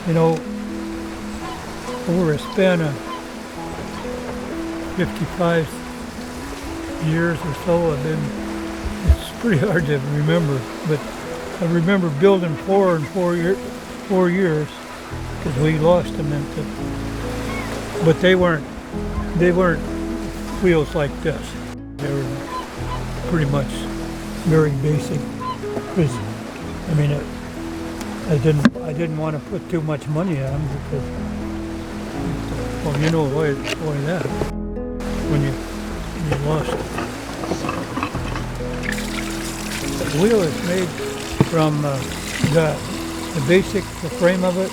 You know, over a span of 55 years or so, it's pretty hard to remember, but I remember building 4 in 4 years, because we lost them but they weren't wheels like this. They were pretty much very basic, because I mean, I didn't want to put too much money on them, because, well, you know why that, when you lost it. The wheel is made from the frame of it,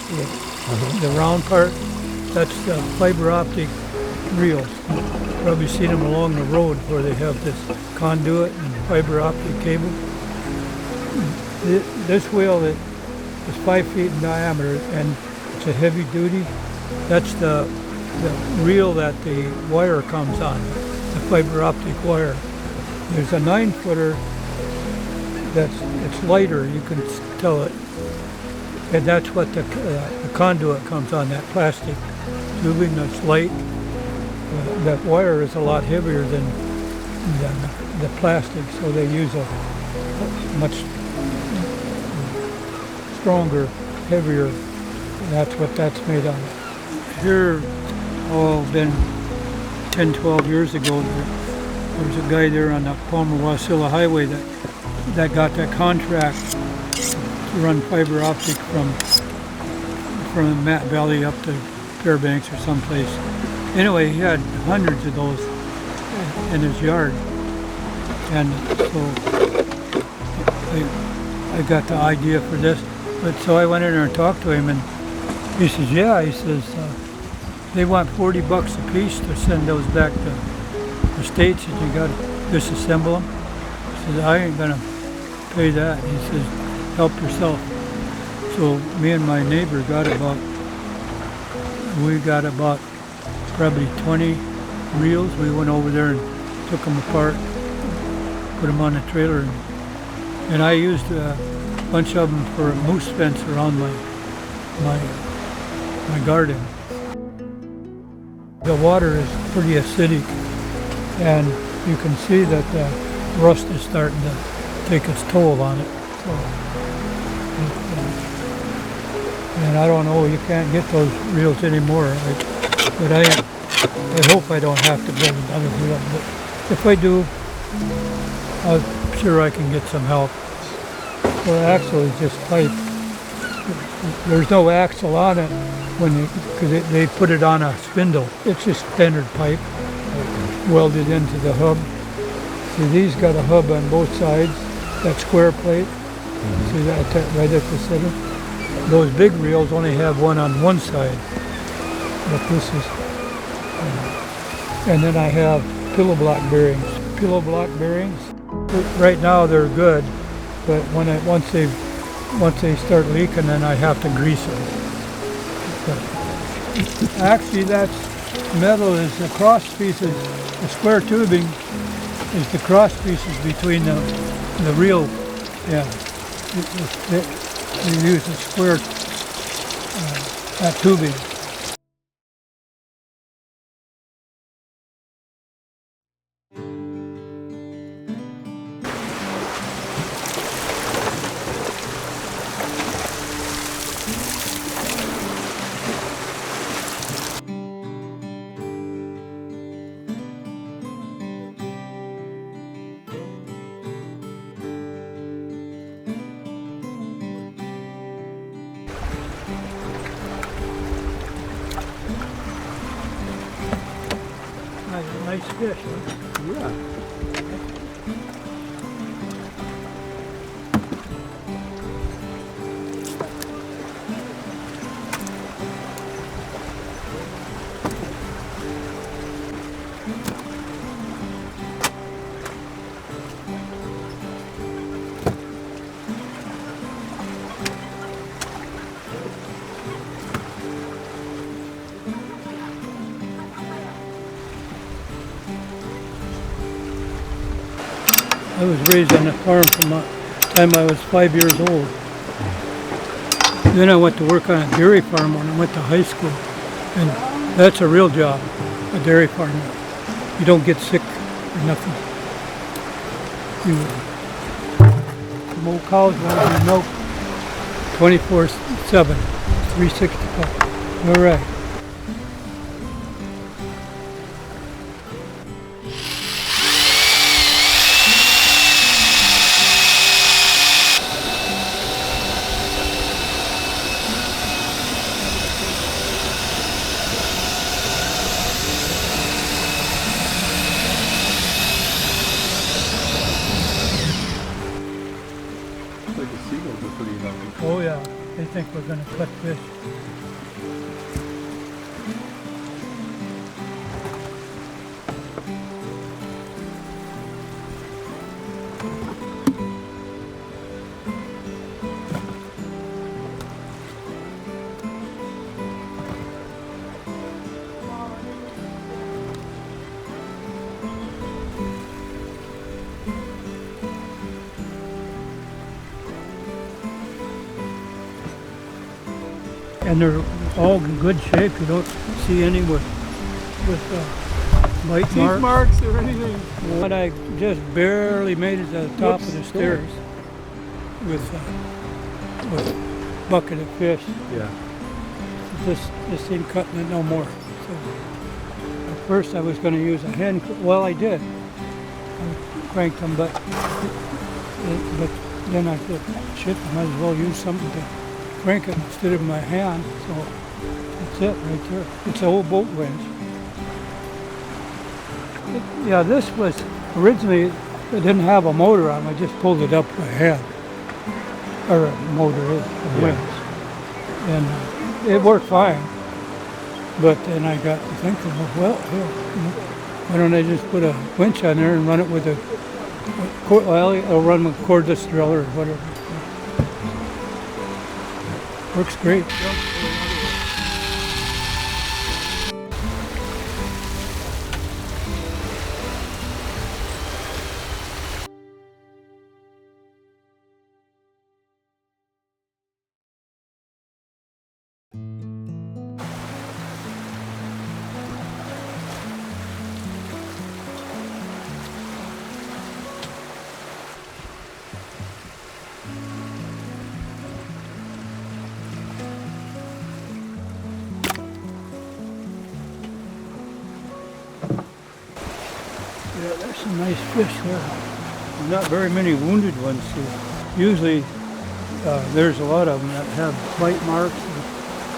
the round part. That's the fiber optic reels. You've probably seen them along the road where they have this conduit and fiber optic cable. This wheel is 5 feet in diameter, and it's a heavy duty. That's the reel that the wire comes on, the fiber optic wire. There's a 9-footer it's lighter, you can tell it, and that's what the conduit comes on, that plastic tubing that's light. That wire is a lot heavier than the plastic, so they use a much stronger, heavier. That's what that's made of. Here, been 10, 12 years ago, there was a guy there on the Palmer-Wasilla Highway that got that contract to run fiber optic from Matt Valley up to Fairbanks or someplace. Anyway, he had hundreds of those in his yard, and so I got the idea for this. But so I went in there and talked to him, and he says, yeah, he says, they want $40 a piece to send those back to the States, and you got to disassemble them. He says, I ain't gonna pay that. He says, help yourself. So me and my neighbor got about probably 20 reels. We went over there and took them apart, put them on the trailer, and I used a bunch of them for a moose fence around my garden. The water is pretty acidic, and you can see that the rust is starting to take its toll on it. So, and I don't know, you can't get those reels anymore. But I hope I don't have to build another reel. But if I do, I'm sure I can get some help. So the axle is just pipe. There's no axle on it because they put it on a spindle. It's just standard pipe welded into the hub. See, these got a hub on both sides, that square plate. See that right at the center? Those big reels only have one on one side. But this is, and then I have pillow block bearings. Pillow block bearings, right now they're good, but once they start leaking, then I have to grease them. But actually, that's metal is the cross pieces. The square tubing is the cross pieces between the reel. Yeah, you use the square that tubing. Nice fish, huh? Yeah. I was raised on a farm from the time I was 5 years old. Then I went to work on a dairy farm when I went to high school. And that's a real job, a dairy farmer. You don't get sick or nothing. You milk cows, want milk 24/7, 365. All right. Oh yeah, they think we're going to cut fish. And they're all in good shape. You don't see any with bite marks or anything. But I just barely made it to the top of the stairs with a bucket of fish. Yeah. This ain't cutting it no more. So at first I was going to use a hand. Well, I did. I cranked them, but then I thought, shit, I might as well use something to crank it instead of my hand. So that's it right there. It's an old boat winch. Yeah, this was originally, it didn't have a motor on it. I just pulled it up by hand. Or a motor is, a winch. And it worked fine. But then I got to thinking, well, why don't I just put a winch on there and run it with I'll run with cordless driller or whatever. Works great. Yeah, there's some nice fish there. Not very many wounded ones here. Usually there's a lot of them that have bite marks.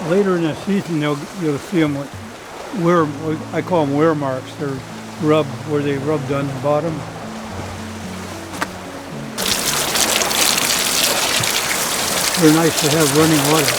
Later in the season you'll see them with I call them wear marks. They're rubbed where they rubbed on the bottom. They're nice to have running water.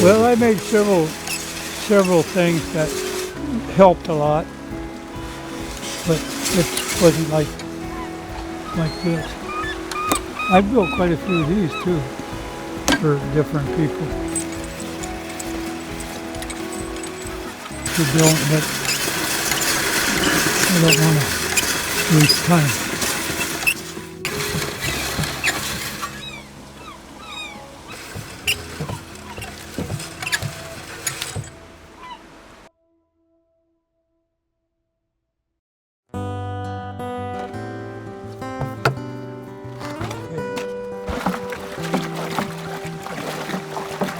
Well, I made several things that helped a lot, but it wasn't like this. I built quite a few of these too for different people. To build, but I don't want to waste time.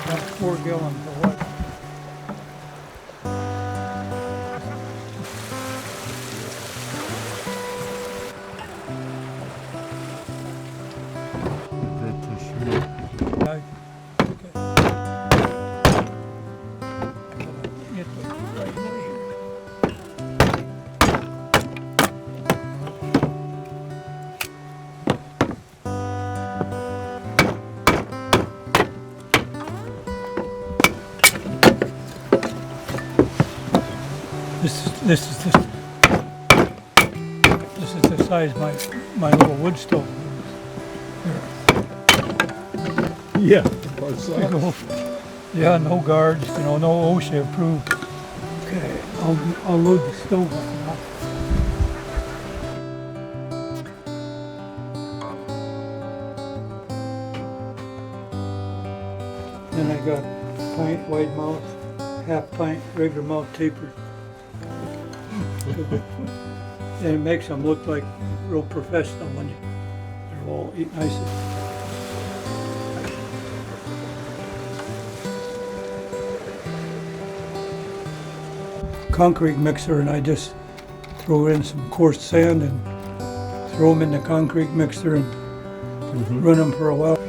About 4 gallons of water. Right. Okay. Get the right way here. This is the size my little wood stove is. Yeah. Big old, yeah, no guards, no OSHA approved. Okay, I'll load the stove up now. Then I got pint wide mouth, half pint regular mouth taper. And it makes them look like real professional when they're all eat nice. Concrete mixer, and I just throw in some coarse sand and throw them in the concrete mixer and run them for a while.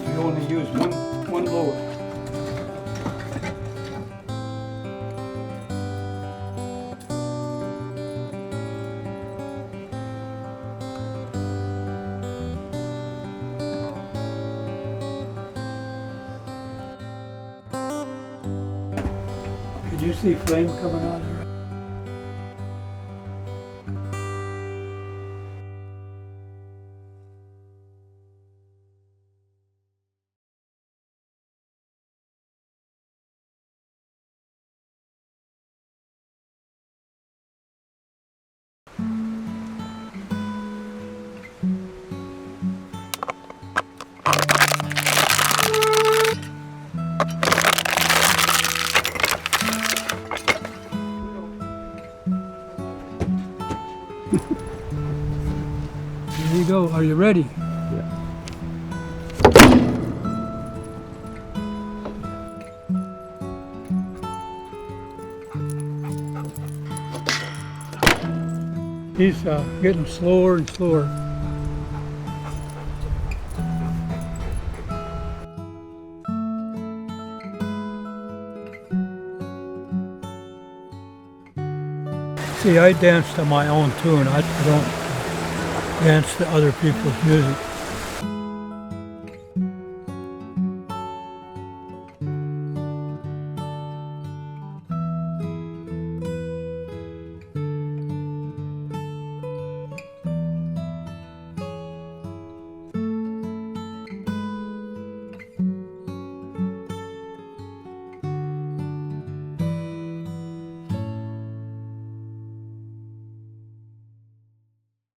You only use one load. Did you see flame coming out of there? Here you go. Are you ready? Yeah. He's getting slower and slower. See, I dance to my own tune. I don't dance to other people's music.